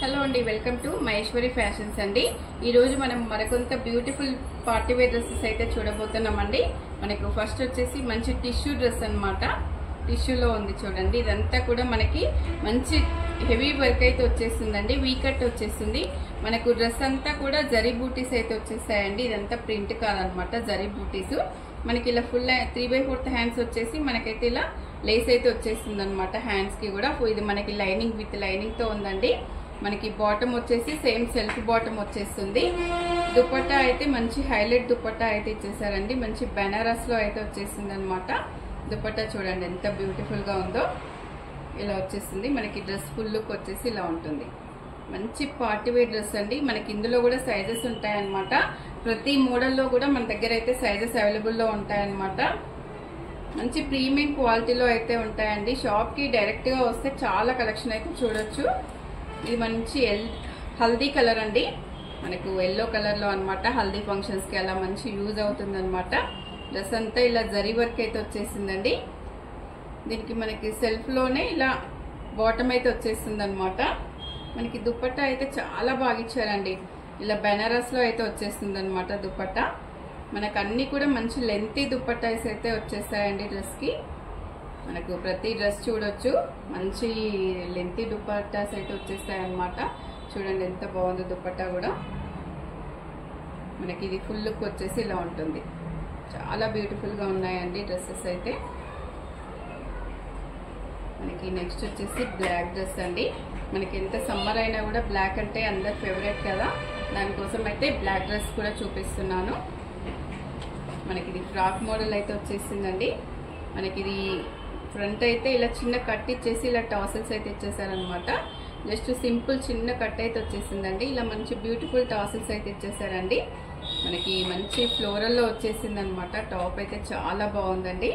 Hello అండి, welcome to Maheshwari fashions అండి. ఈ రోజు మనం మరికొంత బ్యూటిఫుల్ పార్టీ వేర్ డ్రెస్సెస్ అయితే చూడబోతున్నామండి. మనకు ఫస్ట్ వచ్చేసి మంచి టిష్యూ డ్రెస్ అన్నమాట. టిష్యూలో ఉంది చూడండి. ఇదంతా కూడా మనకి మంచి హెవీ వర్క్ అయితే వచ్చేస్తుందండి. వీ కట్ వచ్చేస్తుంది. మనకు డ్రెస్ అంతా కూడా జరీ బూటీస్ అయితే వచ్చేస్తాయండి. ఇదంతా ప్రింట్ కాదనమాట, జరీ బూటీస్. మనకి ఇలా ఫుల్ 3/4 హ్యాండ్స్ వచ్చేసి మనకైతే ఇలా లేస్ అయితే వచ్చేస్తుంది అనమాట. హ్యాండ్స్ కి కూడా ఇది మనకి లైనింగ్ విత్ లైనింగ్ తో ఉందండి. మనకి బాటమ్ వచ్చేసి సేమ్ సెల్ఫ్ బాటమ్ వచ్చేస్తుంది. దుపట్టా అయితే మంచి హైలైట్ దుపట్టా అయితే ఇచ్చేసారండి. మంచి బెనారస్ లో అయితే వచ్చేసింది అనమాట. దుపట్టా చూడండి ఎంత బ్యూటిఫుల్ గా ఉందో. ఇలా వచ్చేసింది. మనకి డ్రెస్ ఫుల్ లుక్ వచ్చేసి ఇలా ఉంటుంది. మంచి పార్టీ వేర్ డ్రెస్ అండి. మనకి ఇందులో కూడా సైజెస్ ఉంటాయన్నమాట. ప్రతి మోడల్లో కూడా మన దగ్గర అయితే సైజెస్ అవైలబుల్ లో ఉంటాయన్నమాట. మంచి ప్రీమియం క్వాలిటీలో అయితే ఉంటాయండి. షాప్ కి డైరెక్ట్ గా వస్తే చాలా కలెక్షన్ అయితే చూడొచ్చు. ఇది మంచి హల్దీ కలర్ అండి. మనకు ఎల్లో కలర్ లో అనమాట. హల్దీ ఫంక్షన్స్ కి అలా మంచి యూజ్ అవుతుంది అనమాట. డ్రెస్ అంతా ఇలా జరీ వర్క్ అయితే వచ్చేసిందండి. దీనికి మనకి సెల్ఫ్ లోనే ఇలా బాటమ్ అయితే వచ్చేస్తుంది అనమాట. మనకి దుపట్టా అయితే చాలా బాగా ఇచ్చారండి. ఇలా బెనారస్ లో అయితే వచ్చేస్తుంది అనమాట దుపట్టా. మనకు అన్ని కూడా మంచి లెంతీ దుపట్టాస్ అయితే వచ్చేస్తాయండి డ్రెస్ కి. మనకు ప్రతి డ్రెస్ చూడొచ్చు. మంచి లెంతీ దుపట్టాస్ అయితే వచ్చేస్తాయి అన్నమాట. చూడండి ఎంత బాగుందో దుపట్టా కూడా. మనకి ఇది ఫుల్ లుక్ వచ్చేసి ఇలా ఉంటుంది. చాలా బ్యూటిఫుల్ గా ఉన్నాయండి డ్రెస్సెస్ అయితే. మనకి నెక్స్ట్ వచ్చేసి బ్లాక్ డ్రెస్ అండి. మనకి ఎంత సమ్మర్ అయినా కూడా బ్లాక్ అంటే అందరి ఫేవరెట్ కదా. దానికోసం అయితే బ్లాక్ డ్రెస్ కూడా చూపిస్తున్నాను. మనకి ఇది ఫ్రాక్ మోడల్ అయితే వచ్చేసిందండి. మనకి ఇది ఫ్రంట్ అయితే ఇలా చిన్న కట్ ఇచ్చేసి ఇలా టాసల్స్ అయితే ఇచ్చేసారనమాట. జస్ట్ సింపుల్ చిన్న కట్ అయితే వచ్చేసిందండి. ఇలా మంచి బ్యూటిఫుల్ టాసల్స్ అయితే ఇచ్చేసారండి. మనకి మంచి ఫ్లోరల్లో వచ్చేసింది అనమాట. టాప్ అయితే చాలా బాగుందండి.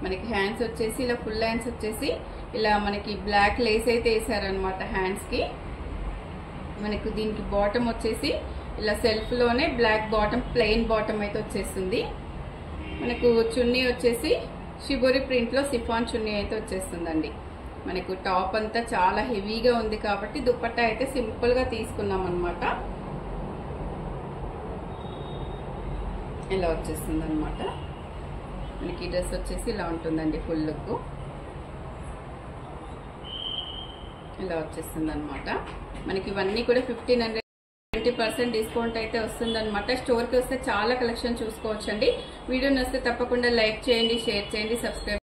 మనకి హ్యాండ్స్ వచ్చేసి ఇలా ఫుల్ హ్యాండ్స్ వచ్చేసి ఇలా మనకి బ్లాక్ లేస్ అయితే వేసారనమాట హ్యాండ్స్ కి. మనకు దీనికి బాటమ్ వచ్చేసి ఇలా సెల్ఫ్ లోనే బ్లాక్ బాటమ్, ప్లెయిన్ బాటమ్ అయితే వచ్చేస్తుంది. మనకు చున్నీ వచ్చేసి షిబోరి ప్రింట్ లో సిఫాన్ చున్నీ అయితే వచ్చేస్తుందండి. మనకు టాప్ అంతా చాలా హెవీగా ఉంది కాబట్టి దుపట్టా అయితే సింపుల్ గా తీసుకున్నాం అనమాట. ఇలా వచ్చేస్తుంది అనమాట. మనకి డ్రెస్ వచ్చేసి ఇలా ఉంటుందండి. ఫుల్ లుక్ ఇలా వచ్చేస్తుంది అనమాట. మనకి ఇవన్నీ కూడా 1500 20% డిస్కౌంట్ అయితే వస్తుందన్నమాట. స్టోర్కి వస్తే చాలా కలెక్షన్ చూసుకోవచ్చండి. వీడియో నచ్చితే తప్పకుండా లైక్ చేయండి, షేర్ చేయండి, సబ్స్క్రైబ్